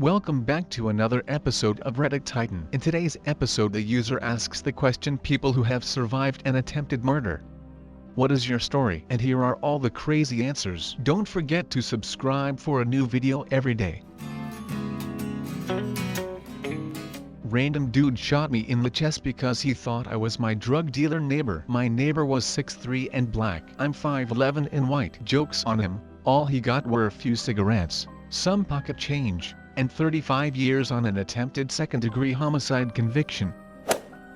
Welcome back to another episode of Reddit Titan. In today's episode, the user asks the question: people who have survived an attempted murder. What is your story? And here are all the crazy answers. Don't forget to subscribe for a new video every day. Random dude shot me in the chest because he thought I was my drug dealer neighbor. My neighbor was 6'3" and black. I'm 5'11" and white. Joke's on him. All he got were a few cigarettes, some pocket change, and 35 years on an attempted second-degree homicide conviction.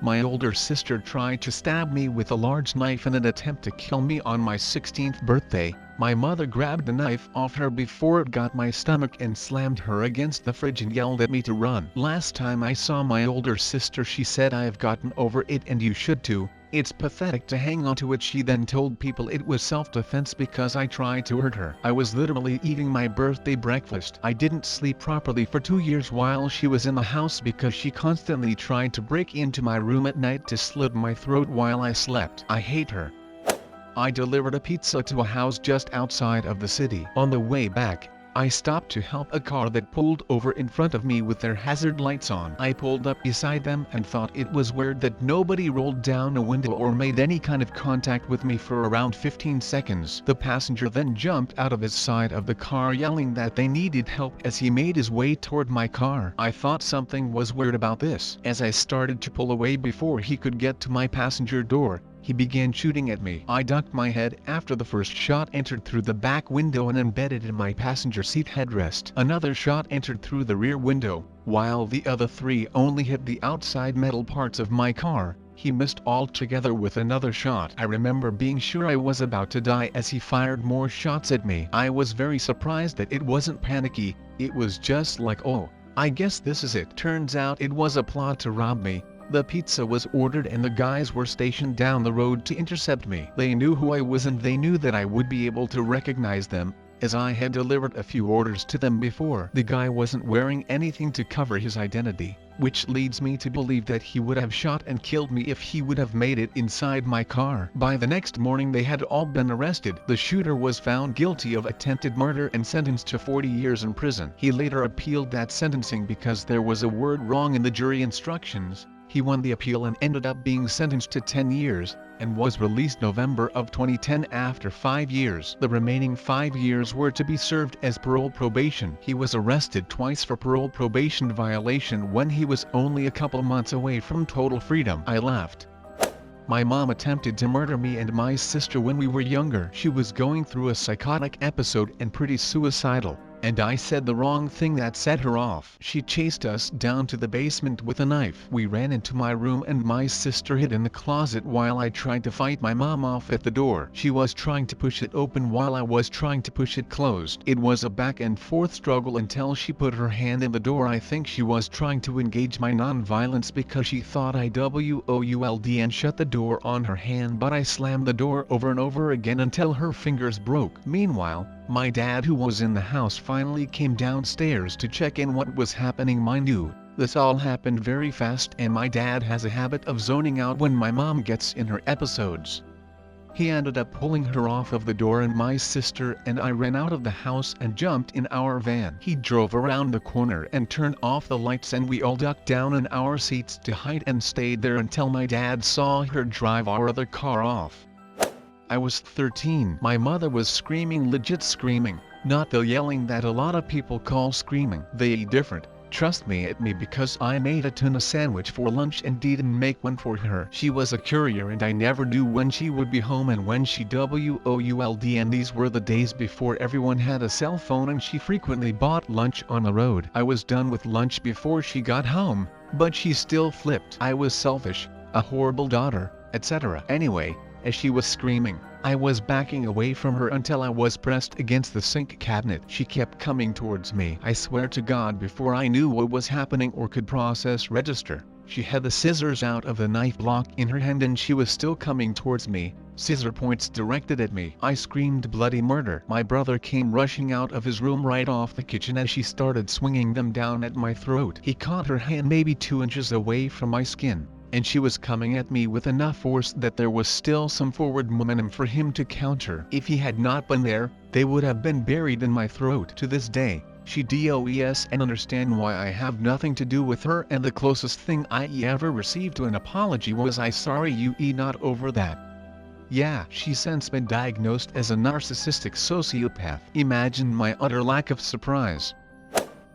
My older sister tried to stab me with a large knife in an attempt to kill me on my 16th birthday. My mother grabbed the knife off her before it got my stomach and slammed her against the fridge and yelled at me to run. Last time I saw my older sister, she said, "I've gotten over it and you should too. It's pathetic to hang on to it." She then told people it was self-defense because I tried to hurt her. I was literally eating my birthday breakfast. I didn't sleep properly for 2 years while she was in the house because she constantly tried to break into my room at night to slit my throat while I slept. I hate her. I delivered a pizza to a house just outside of the city. On the way back, I stopped to help a car that pulled over in front of me with their hazard lights on. I pulled up beside them and thought it was weird that nobody rolled down a window or made any kind of contact with me for around 15 seconds. The passenger then jumped out of his side of the car yelling that they needed help as he made his way toward my car. I thought something was weird about this. As I started to pull away before he could get to my passenger door, he began shooting at me. I ducked my head after the first shot entered through the back window and embedded in my passenger seat headrest. Another shot entered through the rear window, while the other 3 only hit the outside metal parts of my car. He missed altogether with another shot. I remember being sure I was about to die as he fired more shots at me. I was very surprised that it wasn't panicky. It was just like, oh, I guess this is it. Turns out it was a plot to rob me. The pizza was ordered and the guys were stationed down the road to intercept me. They knew who I was and they knew that I would be able to recognize them, as I had delivered a few orders to them before. The guy wasn't wearing anything to cover his identity, which leads me to believe that he would have shot and killed me if he would have made it inside my car. By the next morning they had all been arrested. The shooter was found guilty of attempted murder and sentenced to 40 years in prison. He later appealed that sentencing because there was a word wrong in the jury instructions. He won the appeal and ended up being sentenced to 10 years, and was released November of 2010 after 5 years. The remaining 5 years were to be served as parole probation. He was arrested twice for parole probation violation when he was only a couple months away from total freedom. I laughed. My mom attempted to murder me and my sister when we were younger. She was going through a psychotic episode and pretty suicidal, and I said the wrong thing that set her off. She chased us down to the basement with a knife. We ran into my room and my sister hid in the closet while I tried to fight my mom off at the door. She was trying to push it open while I was trying to push it closed. It was a back and forth struggle until she put her hand in the door. I think she was trying to engage my non-violence because she thought I would and shut the door on her hand, but I slammed the door over and over again until her fingers broke. Meanwhile, my dad, who was in the house, finally came downstairs to check in what was happening. Mind you, this all happened very fast and my dad has a habit of zoning out when my mom gets in her episodes. He ended up pulling her off of the door and my sister and I ran out of the house and jumped in our van. He drove around the corner and turned off the lights and we all ducked down in our seats to hide and stayed there until my dad saw her drive our other car off. I was 13. My mother was screaming, legit screaming, not the yelling that a lot of people call screaming. They different. Trust me, at me because I made a tuna sandwich for lunch and didn't make one for her. She was a courier and I never knew when she would be home and when she would, and these were the days before everyone had a cell phone and she frequently bought lunch on the road. I was done with lunch before she got home, but she still flipped. I was selfish, a horrible daughter, etc. Anyway, as she was screaming, I was backing away from her until I was pressed against the sink cabinet. She kept coming towards me. I swear to God, before I knew what was happening or could process register, she had the scissors out of the knife block in her hand and she was still coming towards me, scissor points directed at me. I screamed bloody murder. My brother came rushing out of his room right off the kitchen as she started swinging them down at my throat. He caught her hand maybe 2 inches away from my skin, and she was coming at me with enough force that there was still some forward momentum for him to counter. If he had not been there, they would have been buried in my throat. To this day, she does and understand why I have nothing to do with her, and the closest thing I ever received to an apology was "I sorry you not over that." Yeah, she's since been diagnosed as a narcissistic sociopath. Imagine my utter lack of surprise.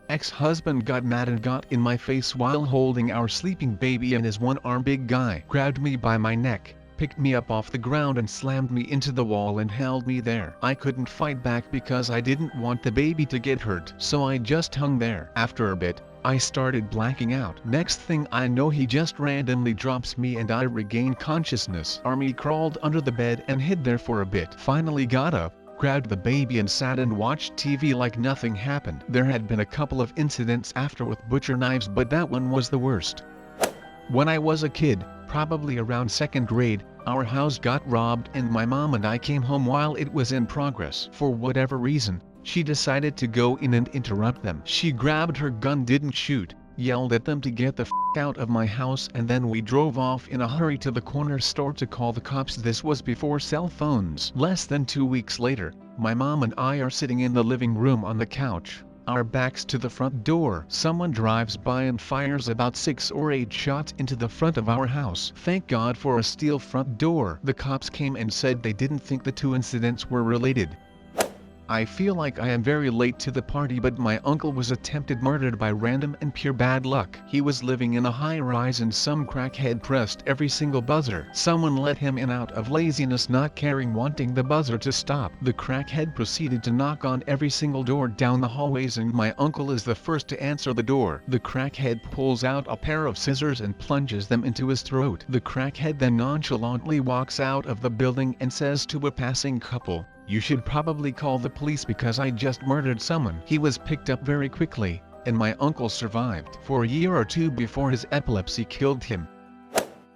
Ex-husband got mad and got in my face while holding our sleeping baby, and his one-arm big guy grabbed me by my neck, picked me up off the ground and slammed me into the wall and held me there. I couldn't fight back because I didn't want the baby to get hurt, so I just hung there. After a bit, I started blacking out. Next thing I know, he just randomly drops me and I regain consciousness. Army crawled under the bed and hid there for a bit. Finally got up, grabbed the baby and sat and watched TV like nothing happened. There had been a couple of incidents after with butcher knives, but that one was the worst. When I was a kid, probably around 2nd grade, our house got robbed and my mom and I came home while it was in progress. For whatever reason, she decided to go in and interrupt them. She grabbed her gun, didn't shoot, yelled at them to get the f*** out of my house, and then we drove off in a hurry to the corner store to call the cops. This was before cell phones. Less than 2 weeks later, my mom and I are sitting in the living room on the couch, our backs to the front door. Someone drives by and fires about 6 or 8 shots into the front of our house. Thank God for a steel front door. The cops came and said they didn't think the 2 incidents were related. I feel like I am very late to the party, but my uncle was attempted murdered by random and pure bad luck. He was living in a high-rise and some crackhead pressed every single buzzer. Someone let him in out of laziness, not caring, wanting the buzzer to stop. The crackhead proceeded to knock on every single door down the hallways, and my uncle is the first to answer the door. The crackhead pulls out a pair of scissors and plunges them into his throat. The crackhead then nonchalantly walks out of the building and says to a passing couple, "You should probably call the police because I just murdered someone." He was picked up very quickly, and my uncle survived for a year or 2 before his epilepsy killed him.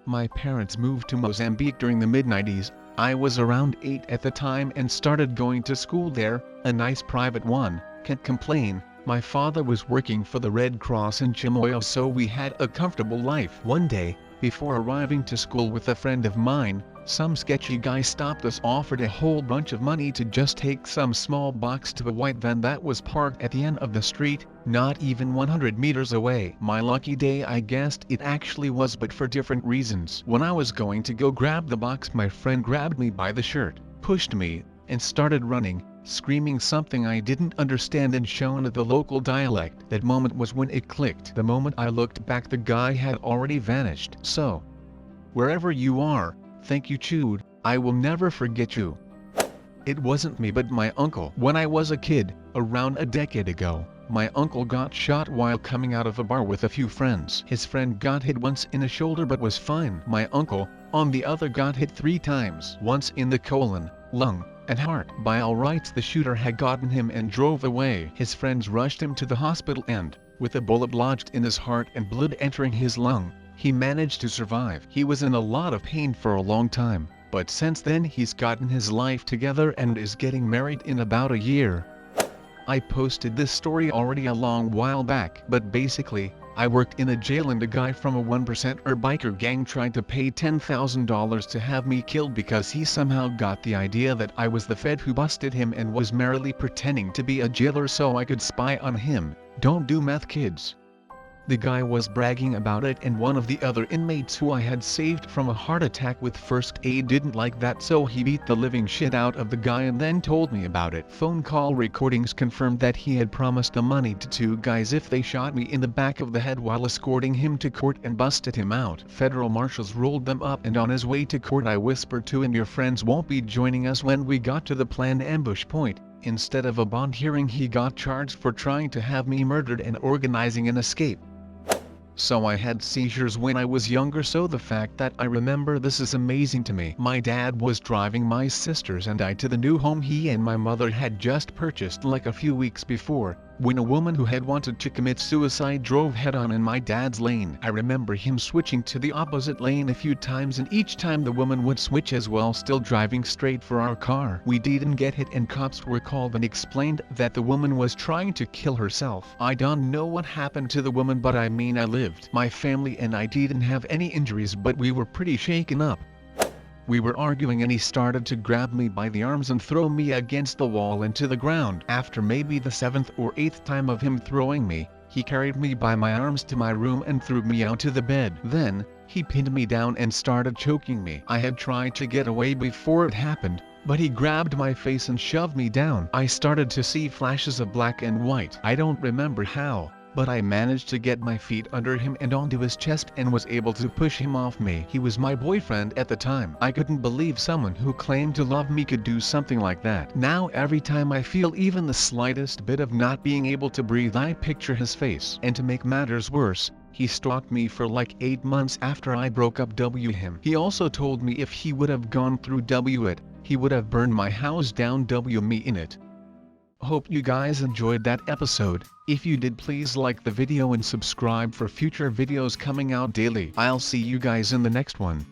My parents moved to Mozambique during the mid-90s. I was around 8 at the time and started going to school there, a nice private one, can't complain. My father was working for the Red Cross in Chimoio, so we had a comfortable life. One day, before arriving to school with a friend of mine, some sketchy guy stopped us, offered a whole bunch of money to just take some small box to a white van that was parked at the end of the street, not even 100 meters away. My lucky day, I guessed it actually was, but for different reasons. When I was going to go grab the box, my friend grabbed me by the shirt, pushed me, and started running, screaming something I didn't understand and shown the local dialect. That moment was when it clicked. The moment I looked back, the guy had already vanished. So, wherever you are, thank you, Jude. I will never forget you. It wasn't me but my uncle. When I was a kid, around a decade ago, my uncle got shot while coming out of a bar with a few friends. His friend got hit once in the shoulder but was fine. My uncle, on the other, got hit 3 times. Once in the colon, lung, and heart. By all rights, the shooter had gotten him and drove away. His friends rushed him to the hospital and, with a bullet lodged in his heart and blood entering his lung, he managed to survive. He was in a lot of pain for a long time, but since then he's gotten his life together and is getting married in about a year. I posted this story already a long while back, but basically, I worked in a jail and a guy from a 1%er biker gang tried to pay $10,000 to have me killed because he somehow got the idea that I was the Fed who busted him and was merrily pretending to be a jailer so I could spy on him. Don't do meth, kids. The guy was bragging about it, and one of the other inmates who I had saved from a heart attack with first aid didn't like that, so he beat the living shit out of the guy and then told me about it. Phone call recordings confirmed that he had promised the money to 2 guys if they shot me in the back of the head while escorting him to court and busted him out. Federal marshals rolled them up, and on his way to court I whispered to him, "Your friends won't be joining us." When we got to the planned ambush point, instead of a bond hearing, he got charged for trying to have me murdered and organizing an escape. So I had seizures when I was younger, so the fact that I remember this is amazing to me. My dad was driving my sisters and I to the new home he and my mother had just purchased like a few weeks before, when a woman who had wanted to commit suicide drove head-on in my dad's lane. I remember him switching to the opposite lane a few times, and each time the woman would switch as well, still driving straight for our car. We didn't get hit and cops were called and explained that the woman was trying to kill herself. I don't know what happened to the woman, but I mean I lived. My family and I didn't have any injuries, but we were pretty shaken up. We were arguing and he started to grab me by the arms and throw me against the wall into the ground. After maybe the 7th or 8th time of him throwing me, he carried me by my arms to my room and threw me out to the bed. Then, he pinned me down and started choking me. I had tried to get away before it happened, but he grabbed my face and shoved me down. I started to see flashes of black and white. I don't remember how, but I managed to get my feet under him and onto his chest and was able to push him off me. He was my boyfriend at the time. I couldn't believe someone who claimed to love me could do something like that. Now every time I feel even the slightest bit of not being able to breathe, I picture his face. And to make matters worse, he stalked me for like 8 months after I broke up with him. He also told me if he would have gone through it, he would have burned my house down me in it. Hope you guys enjoyed that episode. If you did, please like the video and subscribe for future videos coming out daily. I'll see you guys in the next one.